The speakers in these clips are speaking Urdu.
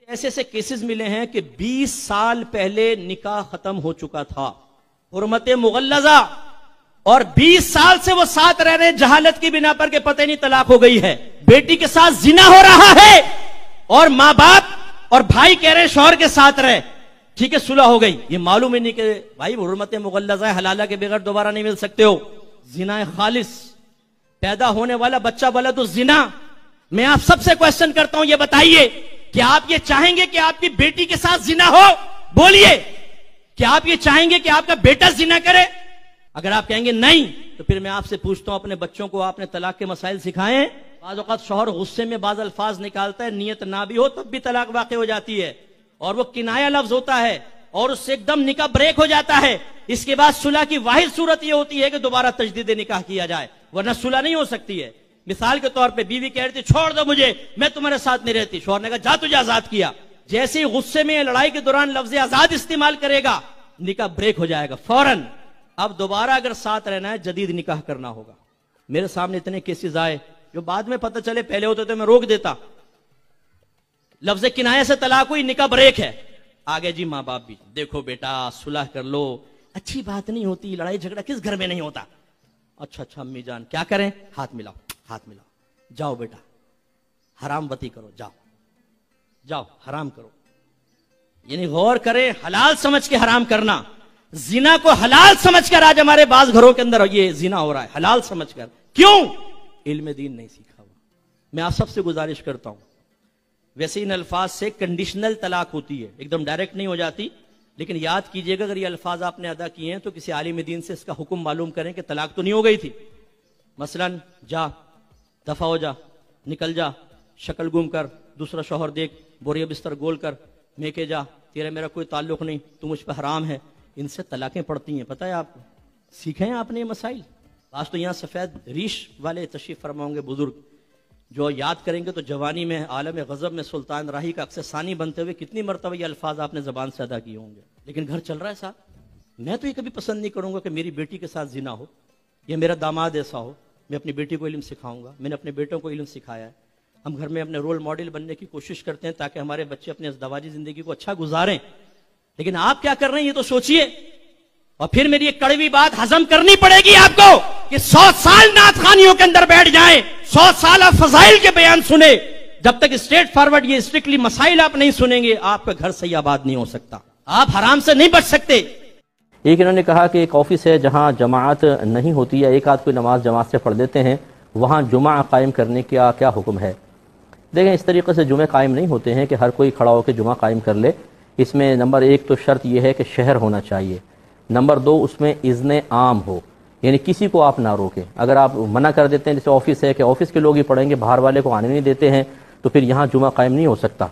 ایسے ایسے کیسز ملے ہیں کہ 20 سال پہلے نکاح ختم ہو چکا تھا، حرمت مغلظہ، اور 20 سال سے وہ ساتھ رہ رہے جہالت کی بنا پر کہ پتہ نہیں طلاق ہو گئی ہے، بیٹی کے ساتھ زنا ہو رہا ہے، اور ماں باپ اور بھائی کہہ رہے شوہر کے ساتھ رہے، ٹھیک ہے صلح ہو گئی، یہ معلوم ہی نہیں کہ بھائی حرمت مغلظہ ہے، حلالہ کے بغیر دوبارہ نہیں مل سکتے ہو، زنا خالص، پیدا ہونے والا بچہ ولد الزنا۔ میں آپ سب سے کوشچن کرتا ہوں، یہ بتائیے کہ آپ یہ چاہیں گے کہ آپ کی بیٹی کے ساتھ زنا ہو؟ بولیے، کیا آپ یہ چاہیں گے کہ آپ کا بیٹا زنا کرے؟ اگر آپ کہیں گے نہیں، تو پھر میں آپ سے پوچھتا ہوں، اپنے بچوں کو آپ نے طلاق کے مسائل سکھائے ہیں؟ بعض اوقات شوہر غصے میں بعض الفاظ نکالتا ہے، نیت نہ بھی ہو تب بھی طلاق واقع ہو جاتی ہے، اور وہ کنایا لفظ ہوتا ہے، اور اس سے ایک دم نکاح بریک ہو جاتا ہے۔ اس کے بعد صلح کی واحد صورت یہ ہوتی ہے کہ دوبارہ تجدید نکاح کیا جائے، ورنہ صلح نہیں ہو سکتی ہے۔ مثال کے طور پہ بیوی کہہ رہی تھی چھوڑ دو مجھے، میں تمہارے ساتھ نہیں رہتی، شوہر نے کہا جا تجھے آزاد کیا، جیسے ہی غصے میں لڑائی کے دوران لفظ آزاد استعمال کرے گا، نکاح بریک ہو جائے گا فوراً۔ اب دوبارہ اگر ساتھ رہنا ہے جدید نکاح کرنا ہوگا۔ میرے سامنے اتنے کیسز آئے جو بعد میں پتہ چلے، پہلے ہوتے تو میں روک دیتا، لفظ کنایہ سے طلاق ہوئی، نکاح بریک ہے، آگے جی ماں باپ بھی دیکھو بیٹا صلح کر لو، اچھی بات نہیں ہوتی، لڑائی جھگڑا کس گھر میں نہیں ہوتا؟ اچھا امی جان کیا کریں؟ ہاتھ ملاؤ، ہاتھ ملاؤ، جاؤ بیٹا حرام بتی کرو، جاؤ جاؤ حرام کرو، یعنی غور کریں، حلال سمجھ کے حرام کرنا، زنا کو حلال سمجھ کر آج ہمارے بعض گھروں کے اندر یہ زنا ہو رہا ہے، حلال سمجھ کر۔ کیوں؟ علم دین نہیں سیکھا ہوا۔ میں آپ سب سے گزارش کرتا ہوں، ویسے ان الفاظ سے کنڈیشنل طلاق ہوتی ہے، ایک دم ڈائریکٹ نہیں ہو جاتی، لیکن یاد کیجئے گا اگر یہ الفاظ آپ نے ادا کیے ہیں تو کسی عالم دین سے اس کا حکم معلوم کریں کہ طلاق تو نہیں ہو گئی تھی، مثلا جا، دفع ہو جا، نکل جا، شکل گم کر، دوسرا شوہر دیکھ، بوریا بستر گول کر، میں کہ جا، تیرا میرا کوئی تعلق نہیں، تو مجھ پہ حرام ہے، ان سے طلاقیں پڑتی ہیں، پتہ ہے آپ کو؟ سیکھیں ہیں آپ نے یہ مسائل؟ آج تو یہاں سفید ریش والے تشریف فرما ہوں گے بزرگ، جو یاد کریں گے تو جوانی میں عالم غضب میں سلطان راہی کا اکثر ثانی بنتے ہوئے کتنی مرتبہ یہ الفاظ آپ نے زبان سے ادا کیے ہوں گے، لیکن گھر چل رہا ہے صاحب۔ میں تو یہ کبھی پسند نہیں کروں گا کہ میری بیٹی کے ساتھ زنا ہو، یا میرا داماد ایسا ہو۔ میں اپنی بیٹی کو علم سکھاؤں گا، میں نے اپنے بیٹوں کو علم سکھایا ہے، ہم گھر میں اپنے رول ماڈل بننے کی کوشش کرتے ہیں تاکہ ہمارے بچے اپنے ازدواجی زندگی کو اچھا گزاریں، لیکن آپ کیا کر رہے ہیں یہ تو سوچئے۔ اور پھر میری ایک کڑوی بات ہضم کرنی پڑے گی آپ کو کہ 100 سال نعت خوانیوں کے اندر بیٹھ جائیں، 100 سال آپ فضائل کے بیان سنیں، جب تک اسٹریٹ فارورڈ یہ اسٹرکٹلی مسائل آپ نہیں سنیں گے، آپ کا گھر صحیح آباد نہیں ہو سکتا، آپ حرام سے نہیں بچ سکتے۔ ایک انہوں نے کہا کہ ایک آفس ہے جہاں جماعت نہیں ہوتی ہے، ایک آدھ کوئی نماز جماعت سے پڑھ دیتے ہیں، وہاں جمعہ قائم کرنے کا کیا حکم ہے؟ دیکھیں اس طریقے سے جمعے قائم نہیں ہوتے ہیں کہ ہر کوئی کھڑا ہو کے جمعہ قائم کر لے۔ اس میں نمبر 1 تو شرط یہ ہے کہ شہر ہونا چاہیے، نمبر 2 اس میں اذن عام ہو، یعنی کسی کو آپ نہ روکیں۔ اگر آپ منع کر دیتے ہیں، جیسے آفس ہے کہ آفس کے لوگ ہی پڑھیں گے، باہر والے کو آنے نہیں دیتے ہیں، تو پھر یہاں جمعہ قائم نہیں ہو سکتا۔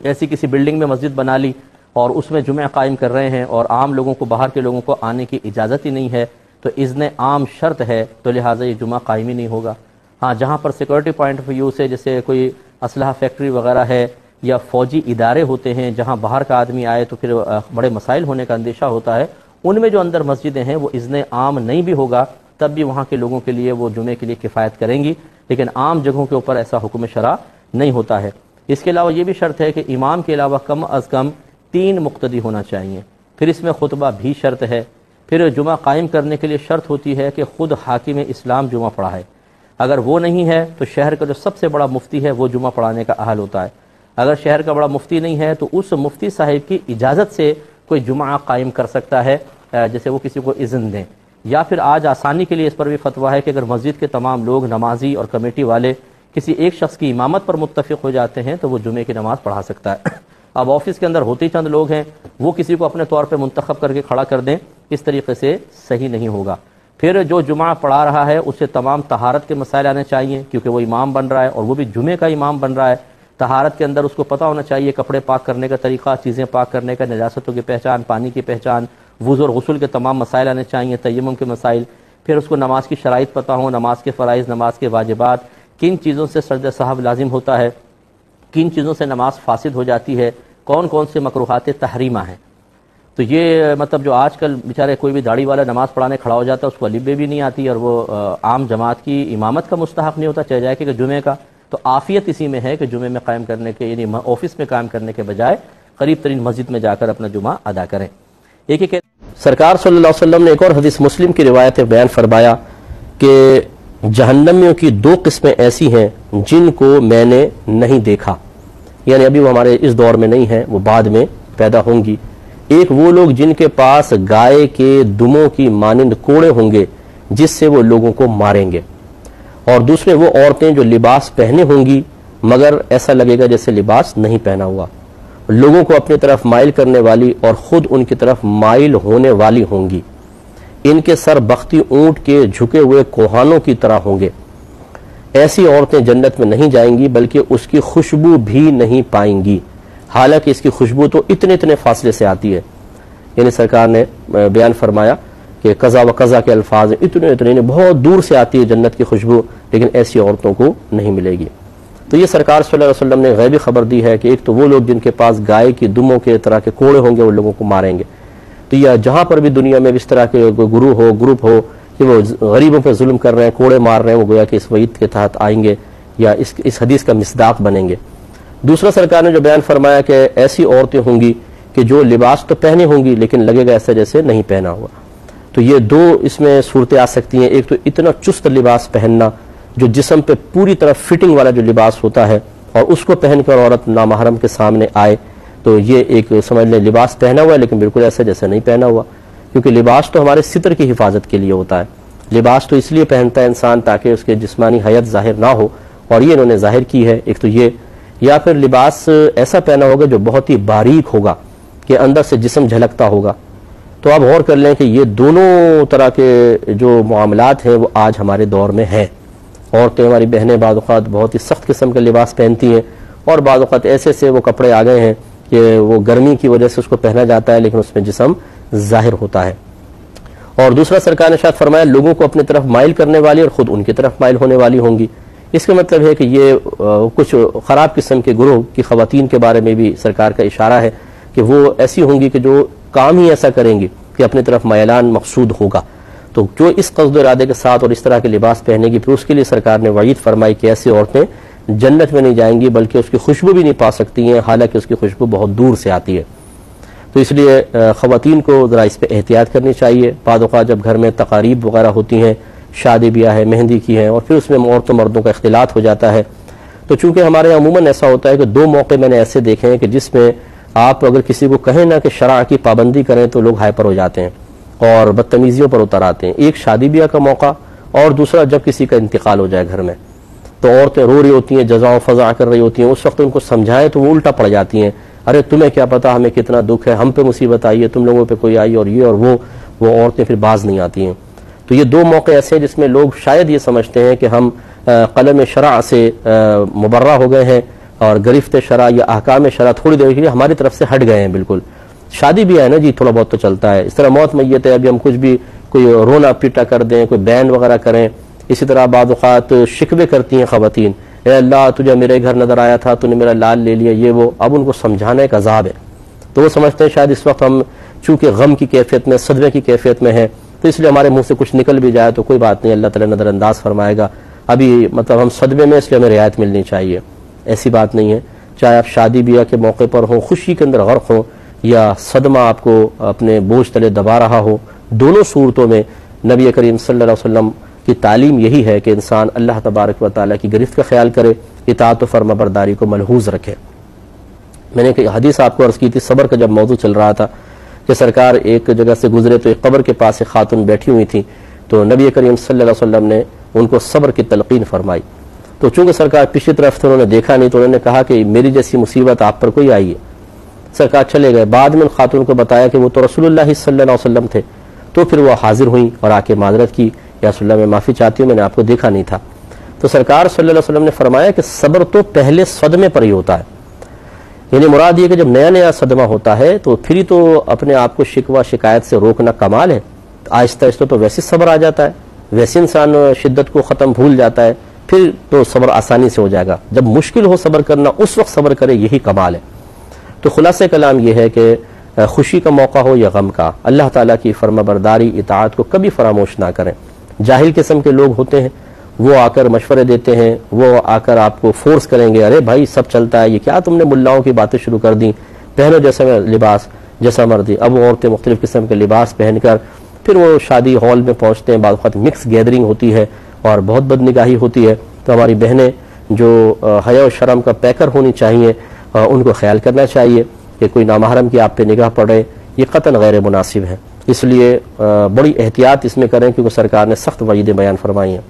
ایسی کسی بلڈنگ میں مسجد بنا لی اور اس میں جمعہ قائم کر رہے ہیں اور عام لوگوں کو، باہر کے لوگوں کو آنے کی اجازت ہی نہیں ہے، تو اذن عام شرط ہے، تو لہٰذا یہ جمعہ قائم ہی نہیں ہوگا۔ ہاں جہاں پر سیکورٹی پوائنٹ آف ویو سے جیسے کوئی اسلحہ فیکٹری وغیرہ ہے یا فوجی ادارے ہوتے ہیں جہاں باہر کا آدمی آئے تو پھر بڑے مسائل ہونے کا اندیشہ ہوتا ہے، ان میں جو اندر مسجدیں ہیں وہ اذن عام نہیں بھی ہوگا تب بھی وہاں کے لوگوں کے لیے وہ جمعے کے لیے کفایت کریں گی، لیکن عام جگہوں کے اوپر ایسا حکم شرع نہیں ہوتا ہے۔ اس کے علاوہ یہ بھی شرط ہے کہ امام کے علاوہ کم از کم 3 مقتدی ہونا چاہیے، پھر اس میں خطبہ بھی شرط ہے، پھر جمعہ قائم کرنے کے لیے شرط ہوتی ہے کہ خود حاکم اسلام جمعہ پڑھا ہے، اگر وہ نہیں ہے تو شہر کا جو سب سے بڑا مفتی ہے وہ جمعہ پڑھانے کا اہل ہوتا ہے، اگر شہر کا بڑا مفتی نہیں ہے تو اس مفتی صاحب کی اجازت سے کوئی جمعہ قائم کر سکتا ہے، جیسے وہ کسی کو اذن دیں، یا پھر آج آسانی کے لیے اس پر بھی فتویٰ ہے کہ اگر مسجد کے تمام لوگ نمازی اور کمیٹی والے کسی ایک شخص کی امامت پر متفق ہو جاتے ہیں تو وہ جمعے کی نماز پڑھا سکتا ہے۔ اب آفس کے اندر ہوتے چند لوگ ہیں، وہ کسی کو اپنے طور پہ منتخب کر کے کھڑا کر دیں، اس طریقے سے صحیح نہیں ہوگا۔ پھر جو جمعہ پڑھا رہا ہے اسے تمام طہارت کے مسائل آنے چاہیے، کیونکہ وہ امام بن رہا ہے اور وہ بھی جمعے کا امام بن رہا ہے۔ طہارت کے اندر اس کو پتہ ہونا چاہیے کپڑے پاک کرنے کا طریقہ، چیزیں پاک کرنے کا، نجاستوں کی پہچان، پانی کی پہچان، وضو اور غسل کے تمام مسائل آنے چاہیے، تیمم کے مسائل، پھر اس کو نماز کی شرائط پتہ ہوں، نماز کے فرائض، نماز کے واجبات، کن چیزوں سے سجدہ سہو لازم ہوتا ہے، کن چیزوں سے نماز فاسد ہو جاتی ہے، کون کون سے مکروہات تحریمہ ہیں۔ تو یہ مطلب جو آج کل بیچارے کوئی بھی داڑھی والا نماز پڑھانے کھڑا ہو جاتا ہے، اس کو الف ب بھی نہیں آتی اور وہ عام جماعت کی امامت کا مستحق نہیں ہوتا، چاہے جائے کہ جمعے کا، تو عافیت اسی میں ہے کہ جمعے میں قائم کرنے کے یعنی آفس میں قائم کرنے کے بجائے قریب ترین مسجد میں جا کر اپنا جمعہ ادا کریں۔ ایک سرکار صلی اللہ علیہ وسلم نے ایک اور حدیث مسلم کی روایت میں بیان فرمایا کہ جہنمیوں کی دو قسمیں ایسی ہیں جن کو میں نے نہیں دیکھا، یعنی ابھی وہ ہمارے اس دور میں نہیں ہیں، وہ بعد میں پیدا ہوں گی۔ ایک وہ لوگ جن کے پاس گائے کے دموں کی مانند کوڑے ہوں گے جس سے وہ لوگوں کو ماریں گے، اور دوسرے وہ عورتیں جو لباس پہنے ہوں گی مگر ایسا لگے گا جیسے لباس نہیں پہنا ہوا، لوگوں کو اپنی طرف مائل کرنے والی اور خود ان کی طرف مائل ہونے والی ہوں گی، ان کے سر بختی اونٹ کے جھکے ہوئے کوہانوں کی طرح ہوں گے۔ ایسی عورتیں جنت میں نہیں جائیں گی بلکہ اس کی خوشبو بھی نہیں پائیں گی، حالانکہ اس کی خوشبو تو اتنے فاصلے سے آتی ہے۔ یعنی سرکار نے بیان فرمایا کہ قضا و قضا کے الفاظ اتنے بہت دور سے آتی ہے جنت کی خوشبو، لیکن ایسی عورتوں کو نہیں ملے گی۔ تو یہ سرکار صلی اللہ علیہ وسلم نے غیبی خبر دی ہے کہ ایک تو وہ لوگ جن کے پاس گائے کی دموں کے طرح کے کوڑے ہوں گے وہ لوگوں کو ماریں گے۔ تو یہ جہاں پر بھی دنیا میں اس طرح کے گروہ ہو گروپ ہو کہ وہ غریبوں پہ ظلم کر رہے ہیں، کوڑے مار رہے ہیں، وہ گویا کہ اس وعید کے تحت آئیں گے یا اس حدیث کا مصداق بنیں گے۔ دوسرا سرکار نے جو بیان فرمایا کہ ایسی عورتیں ہوں گی کہ جو لباس تو پہنے ہوں گی لیکن لگے گا ایسا جیسے نہیں پہنا ہوا۔ تو یہ دو اس میں صورتیں آ سکتی ہیں، ایک تو اتنا چست لباس پہننا جو جسم پہ پوری طرح فٹنگ والا جو لباس ہوتا ہے اور اس کو پہن کر عورت نامحرم کے سامنے آئے، تو یہ ایک سمجھ لیں لباس پہنا ہوا ہے لیکن بالکل ایسا جیسے نہیں پہنا ہوا، کیونکہ لباس تو ہمارے ستر کی حفاظت کے لیے ہوتا ہے۔ لباس تو اس لیے پہنتا ہے انسان تاکہ اس کے جسمانی حیت ظاہر نہ ہو، اور یہ انہوں نے ظاہر کی ہے۔ ایک تو یہ، یا پھر لباس ایسا پہنا ہوگا جو بہت ہی باریک ہوگا کہ اندر سے جسم جھلکتا ہوگا۔ تو آپ غور کر لیں کہ یہ دونوں طرح کے جو معاملات ہیں وہ آج ہمارے دور میں ہیں۔ عورتیں ہماری بہنیں بعض اوقات بہت ہی سخت قسم کا لباس پہنتی ہیں، اور بعض اوقات ایسے سے وہ کپڑے آ گئے ہیں کہ وہ گرمی کی وجہ سے اس کو پہنا جاتا ہے لیکن اس میں جسم ظاہر ہوتا ہے۔ اور دوسرا سرکار نے ارشاد فرمایا لوگوں کو اپنی طرف مائل کرنے والی اور خود ان کی طرف مائل ہونے والی ہوں گی۔ اس کا مطلب ہے کہ یہ کچھ خراب قسم کے گروہ کی خواتین کے بارے میں بھی سرکار کا اشارہ ہے کہ وہ ایسی ہوں گی کہ جو کام ہی ایسا کریں گی کہ اپنی طرف میلان مقصود ہوگا۔ تو جو اس قصد و ارادے کے ساتھ اور اس طرح کے لباس پہنے گی پھر اس کے لیے سرکار نے وعید فرمائی کہ ایسی عورتیں جنت میں نہیں جائیں گی بلکہ اس کی خوشبو بھی نہیں پا سکتی ہیں، حالانکہ اس کی خوشبو بہت دور سے آتی ہے۔ تو اس لیے خواتین کو ذرا اس پہ احتیاط کرنی چاہیے۔ بعض اوقات جب گھر میں تقاریب وغیرہ ہوتی ہیں، شادی بیاہ ہے، مہندی کی ہے، اور پھر اس میں عورتوں مردوں کا اختلاط ہو جاتا ہے، تو چونکہ ہمارے یہاں عموماً ایسا ہوتا ہے کہ دو موقع میں نے ایسے دیکھے ہیں کہ جس میں آپ اگر کسی کو کہیں نہ کہ شرع کی پابندی کریں تو لوگ ہائپر ہو جاتے ہیں اور بدتمیزیوں پر اتر آتے ہیں۔ ایک شادی بیاہ کا موقع، اور دوسرا جب کسی کا انتقال ہو جائے گھر میں، تو عورتیں رو رہی ہوتی ہیں، جزا و فضا کر رہی ہوتی ہیں، اس وقت ان کو سمجھائیں تو وہ الٹا پڑ جاتی ہیں، ارے تمہیں کیا پتا ہمیں کتنا دکھ ہے، ہم پہ مصیبت آئی ہے، تم لوگوں پہ کوئی آئی، اور یہ اور وہ عورتیں پھر باز نہیں آتی ہیں۔ تو یہ دو موقع ایسے ہیں جس میں لوگ شاید یہ سمجھتے ہیں کہ ہم قلم شرع سے مبرہ ہو گئے ہیں اور گرفت شرع یا احکام شرع تھوڑی دیر کے لیے ہماری طرف سے ہٹ گئے ہیں بالکل۔ شادی بھی ہے نا جی، تھوڑا بہت تو چلتا ہے، اس طرح موت میت ہے، ابھی ہم کچھ بھی کوئی رونا پیٹا کر دیں، کوئی بین وغیرہ کریں۔ اسی طرح بعض اوقات شکوے کرتی ہیں خواتین، اے اللہ تجھے میرے گھر نظر آیا تھا، تو نے میرا لال لے لیا، یہ وہ۔ اب ان کو سمجھانا ایک عذاب ہے، تو وہ سمجھتے ہیں شاید اس وقت ہم چونکہ غم کی کیفیت میں، صدمے کی کیفیت میں ہیں، تو اس لیے ہمارے منہ سے کچھ نکل بھی جائے تو کوئی بات نہیں، اللہ تعالیٰ نظر انداز فرمائے گا، ابھی مطلب ہم صدمے میں، اس لیے ہمیں رعایت ملنی چاہیے۔ ایسی بات نہیں ہے، چاہے آپ شادی بیاہ کے موقع پر ہوں، خوشی کے اندر غرق ہوں، یا صدمہ آپ کو اپنے بوجھ تلے دبا رہا ہو، دونوں صورتوں میں نبی کریم صلی اللہ علیہ وسلم کی تعلیم یہی ہے کہ انسان اللہ تبارک و تعالیٰ کی گرفت کا خیال کرے، اطاعت و فرما برداری کو ملحوظ رکھے۔ میں نے ایک حدیث آپ کو عرض کی تھی، صبر کا جب موضوع چل رہا تھا کہ سرکار ایک جگہ سے گزرے تو ایک قبر کے پاس ایک خاتون بیٹھی ہوئی تھی، تو نبی کریم صلی اللہ علیہ وسلم نے ان کو صبر کی تلقین فرمائی۔ تو چونکہ سرکار پچھلی طرف تھے، انہوں نے دیکھا نہیں، تو انہوں نے کہا کہ میری جیسی مصیبت آپ پر کوئی آئی ہے۔ سرکار چلے گئے، بعد میں ان خاتون کو بتایا کہ وہ تو رسول اللہ صلی اللہ علیہ وسلم تھے، تو پھر وہ حاضر ہوئیں اور آ کے معذرت کی، یا رسول اللہ میں معافی چاہتی ہوں، میں نے آپ کو دیکھا نہیں تھا۔ تو سرکار صلی اللہ علیہ وسلم نے فرمایا کہ صبر تو پہلے صدمے پر ہی ہوتا ہے، یعنی مراد یہ کہ جب نیا نیا صدمہ ہوتا ہے تو پھر ہی تو اپنے آپ کو شکوہ شکایت سے روکنا کمال ہے، آہستہ آہستہ تو ویسے صبر آ جاتا ہے، ویسے انسان شدت کو ختم بھول جاتا ہے، پھر تو صبر آسانی سے ہو جائے گا۔ جب مشکل ہو صبر کرنا اس وقت صبر کرے، یہی کمال ہے۔ تو خلاصہ کلام یہ ہے کہ خوشی کا موقع ہو یا غم کا، اللہ تعالیٰ کی فرما برداری اطاعت کو کبھی فراموش نہ کریں۔ جاہل قسم کے لوگ ہوتے ہیں، وہ آ کر مشورے دیتے ہیں، وہ آ کر آپ کو فورس کریں گے، ارے بھائی سب چلتا ہے، یہ کیا تم نے ملاؤں کی باتیں شروع کر دیں، پہنو جیسا لباس جیسا مرضی۔ اب وہ عورتیں مختلف قسم کے لباس پہن کر پھر وہ شادی ہال میں پہنچتے ہیں، بعض وقت مکس گیدرنگ ہوتی ہے اور بہت بد نگاہی ہوتی ہے۔ تو ہماری بہنیں جو حیا و شرم کا پیکر ہونی چاہیے، ان کو خیال کرنا چاہیے کہ کوئی نامحرم کی آپ پہ نگاہ پڑے، یہ قطعاً غیر مناسب ہے۔ اس لیے بڑی احتیاط اس میں کریں، کیونکہ سرکار نے سخت وعیدیں بیان فرمائی ہیں۔